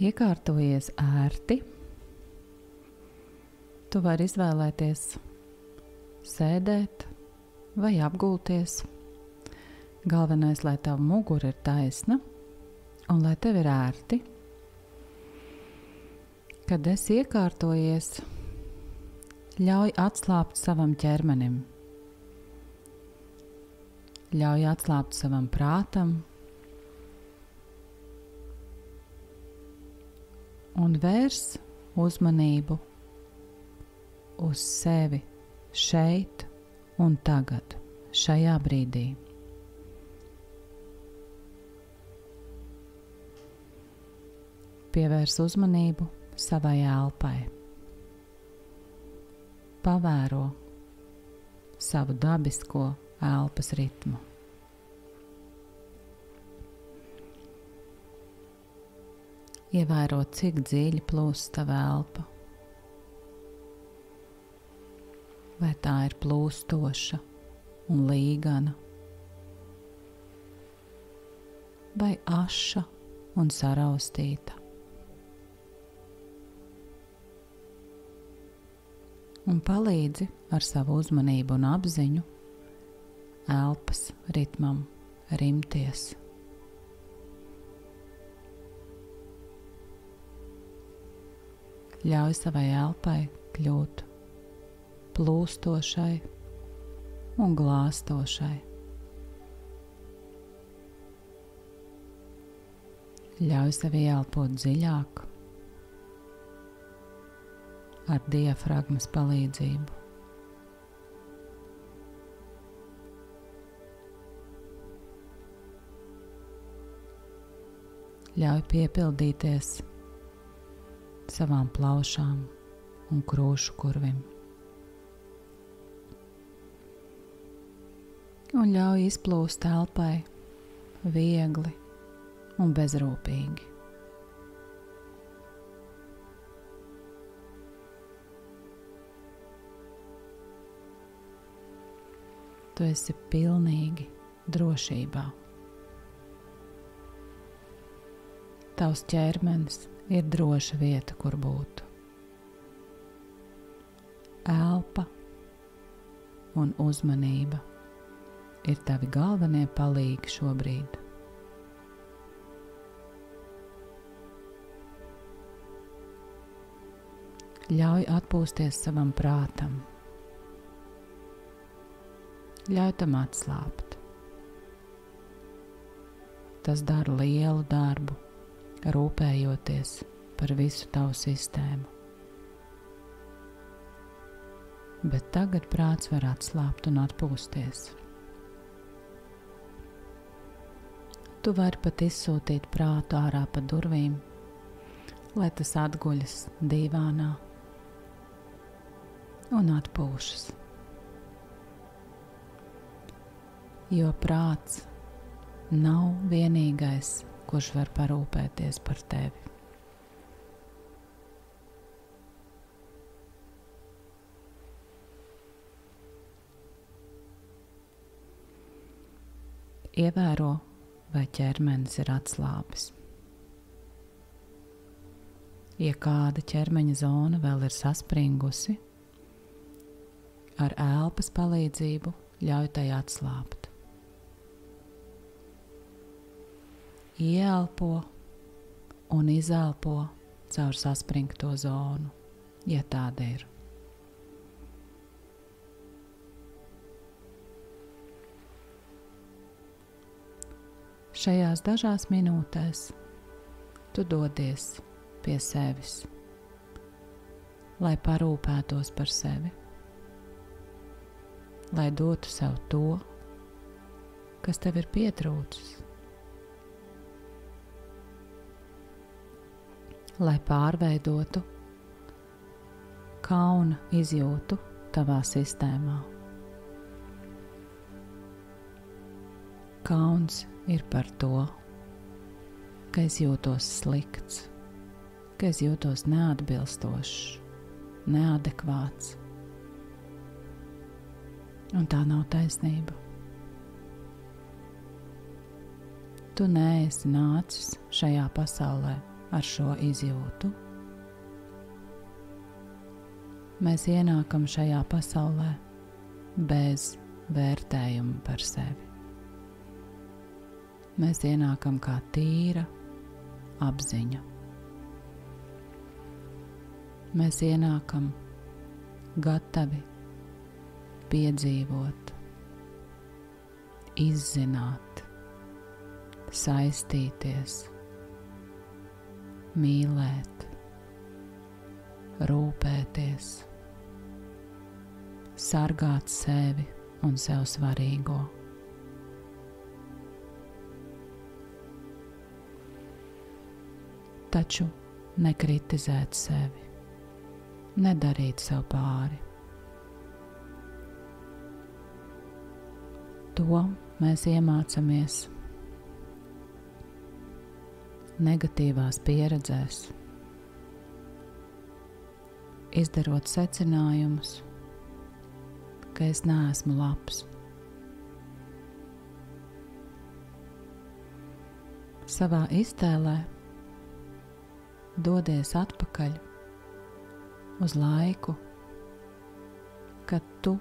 Iekārtojies ērti. Tu vari izvēlēties sēdēt vai apgulties. Galvenais, lai tava mugura ir taisna un lai tev ir ērti. Kad esi iekārtojies, ļauj atslābt savam ķermenim. Ļauj atslābt savam prātam. Un vērs uzmanību uz sevi šeit un tagad, šajā brīdī. Pievērs uzmanību savai elpai. Pavēro savu dabisko elpas ritmu. Ievēro, cik dziļi plūst tava elpa. Vai tā ir plūstoša un līgana, vai aša un saraustīta. Un palīdzi ar savu uzmanību un apziņu elpas ritmam rimties. Ļauj savai elpai kļūt plūstošai un glāstošai. Ļauj sev ieelpot dziļāk ar diafragmas palīdzību. Ļauj piepildīties savām plaušām un krūšu kurvim. Un ļauj izplūst elpai viegli un bezrūpīgi. Tu esi pilnīgi drošībā. Tavs ķermenis ir droša vieta, kur būt. Elpa un uzmanība ir tavi galvenie palīgi šobrīd. Ļauj atpūsties savam prātam. Ļauj tam atslābt. Tas dara lielu darbu, rūpējoties par visu tavu sistēmu. Bet tagad prāts var atslābt un atpūsties. Tu vari pat izsūtīt prātu ārā pa durvīm, lai tas atguļas dīvānā un atpūšas. Jo prāts nav vienīgais, kurš var parūpēties par tevi. Ievēro, vai ķermenis ir atslābis. Ja kāda ķermeņa zona vēl ir saspringusi, ar elpas palīdzību ļauj tai atslābt. Ieelpo un izelpo caur saspringto zonu, ja tāda ir. Šajās dažās minūtēs tu dodies pie sevis, lai parūpētos par sevi, lai dotu sev to, kas tev ir pietrūcis, lai pārveidotu kauna izjūtu tavā sistēmā. Kauns ir par to, ka es jūtos slikts, ka es jūtos neatbilstošs, neadekvāts. Un tā nav taisnība. Tu neesi nācis šajā pasaulē, ar šo izjūtu. Mēs ienākam šajā pasaulē bez vērtējuma par sevi. Mēs ienākam kā tīra apziņa. Mēs ienākam gatavi piedzīvot, izzināt, saistīties, mīlēt, rūpēties, sargāt sevi un sev svarīgo. Taču nekritizēt sevi, nedarīt sev pāri. To mēs iemācāmies negatīvās pieredzēs, izdarot secinājumus, ka es neesmu labs. Savā iztēlē dodies atpakaļ uz laiku, kad tu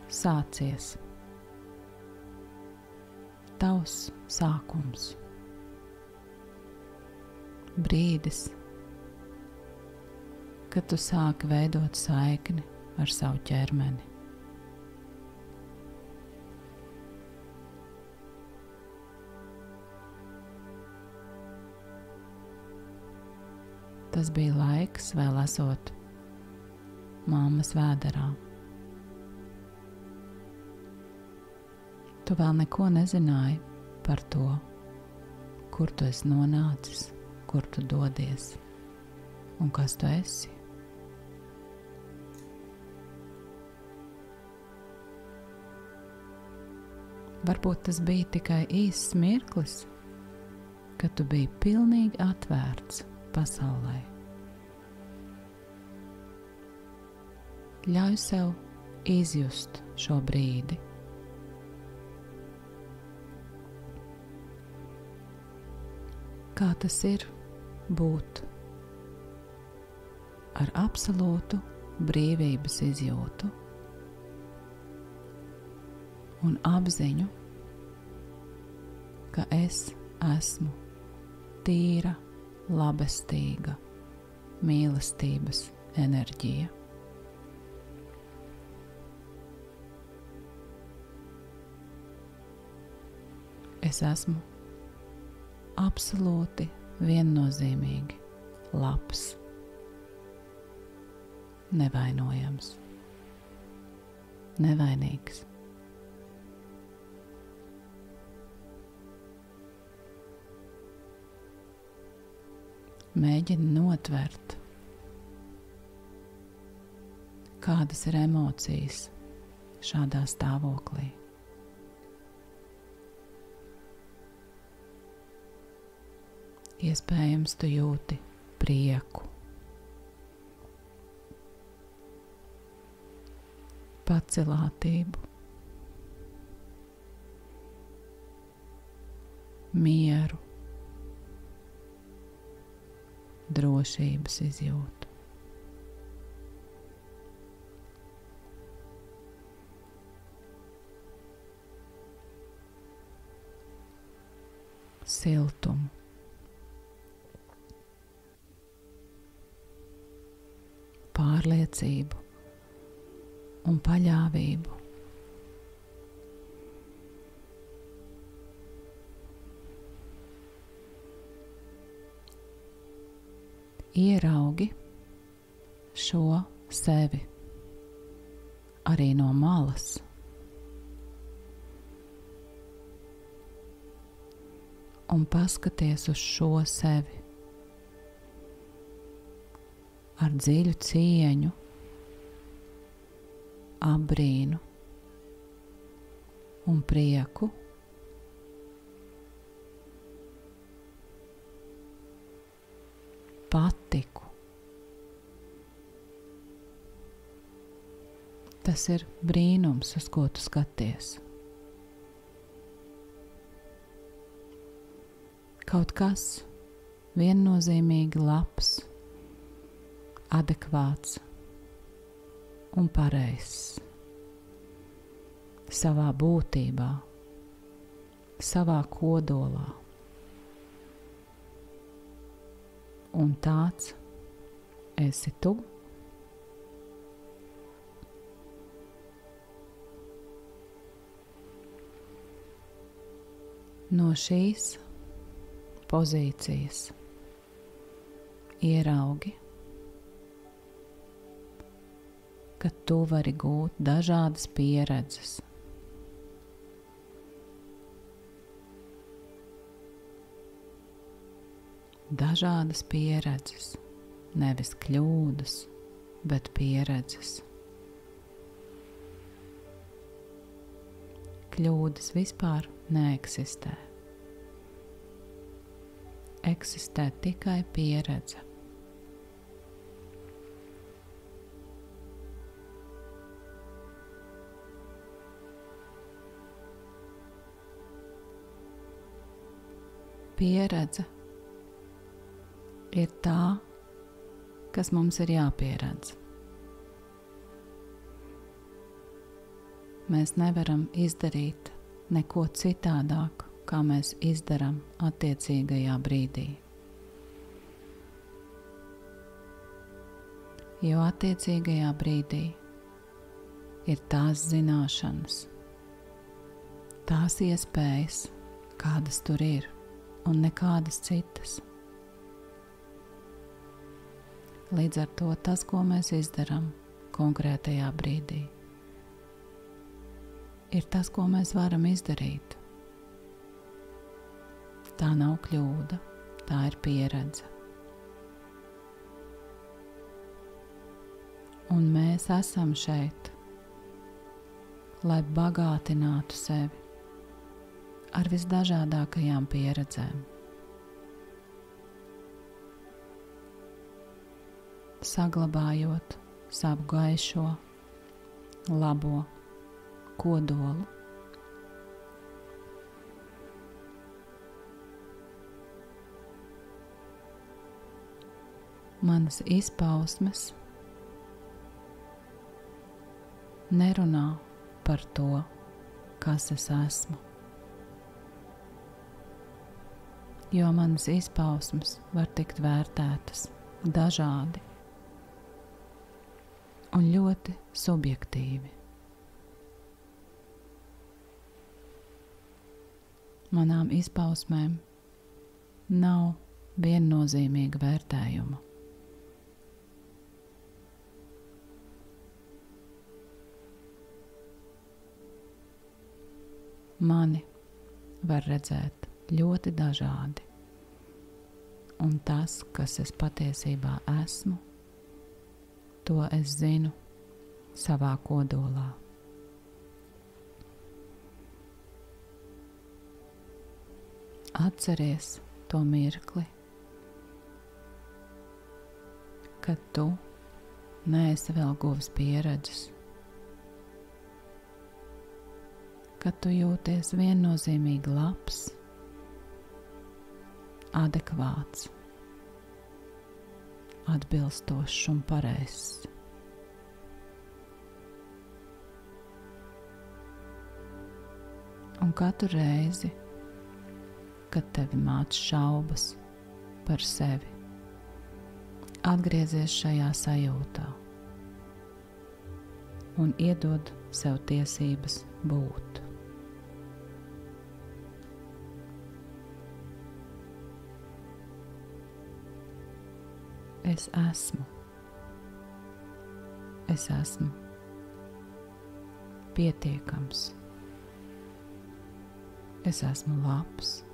sācies. Tavs sākums. Brīdis, kad tu sāki veidot saikni ar savu ķermeni. Tas bija laiks, vēl esot mammas vēderā. Tu vēl neko nezināji par to, kur tu esi nonācis, kur tu dodies un kas tu esi. Varbūt tas bija tikai īsts mirklis, kad tu biji pilnīgi atvērts pasaulē. Ļauj sev izjust šo brīdi. Kā tas ir būt ar absolūtu brīvības izjūtu un apziņu, ka es esmu tīra, labestīga mīlestības enerģija. Es esmu absolūti viennozīmīgi labs, nevainojams, nevainīgs. Mēģini notvert, kādas ir emocijas šādā stāvoklī. Iespējams, tu jūti prieku, pacilātību, mieru, drošības izjūtu. Siltumu. Pārliecību un paļāvību. Ieraugi šo sevi arī no malas. Un paskaties uz šo sevi ar dziļu cieņu, apbrīnu un prieku. Patiku. Tas ir brīnums, uz ko tu skaties. Kaut kas, viennozīmīgi labs, adekvāts un pareizs savā būtībā, savā kodolā. Un tāds esi tu. No šīs pozīcijas ieraugi, ka tu vari gūt dažādas pieredzes. Dažādas pieredzes, nevis kļūdas, bet pieredzes. Kļūdas vispār neeksistē. Eksistē tikai pieredze. Pieredze ir tā, kas mums ir jāpieredz. Mēs nevaram izdarīt neko citādāk, kā mēs izdarām attiecīgajā brīdī. Jo attiecīgajā brīdī ir tās zināšanas, tās iespējas, kādas tur ir, un nekādas citas. Līdz ar to tas, ko mēs izdarām konkrētajā brīdī, ir tas, ko mēs varam izdarīt. Tā nav kļūda, tā ir pieredze. Un mēs esam šeit, lai bagātinātu sevi ar visdažādākajām pieredzēm. Saglabājot savu gaišo, labo kodolu. Manas izpausmes nerunā par to, kas es esmu, jo manas izpausmes var tikt vērtētas dažādi un ļoti subjektīvi. Manām izpausmēm nav viennozīmīga vērtējuma. Mani var redzēt ļoti dažādi, un tas, kas es patiesībā esmu, to es zinu savā kodolā. Atceries to mirkli, kad tu neesi vēl guvis pieredzes, kad tu jūties viennozīmīgi labs, adekvāts, atbilstošs un pareizs. Un katru reizi, kad tevi māc šaubas par sevi, atgriezies šajā sajūtā un iedod sev tiesības būt. Es esmu. Es esmu pietiekams. Es esmu labs.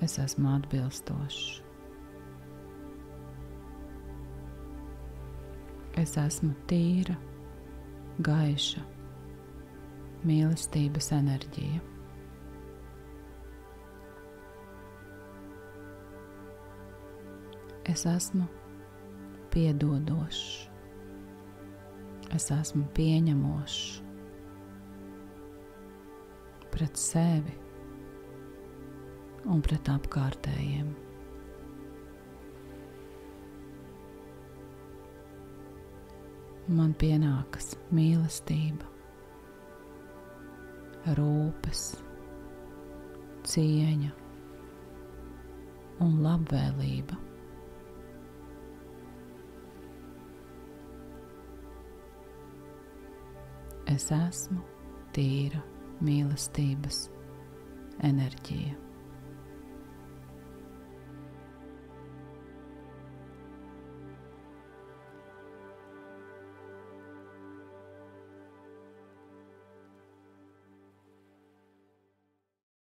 Es esmu atbilstošs. Es esmu tīra, gaiša, mīlestības enerģija. Es esmu piedodošs. Es esmu pieņemošs pret sevi un pret apkārtējiem. Man pienākas mīlestība, rūpes, cieņa un labvēlība. Es esmu tīra mīlestības enerģija.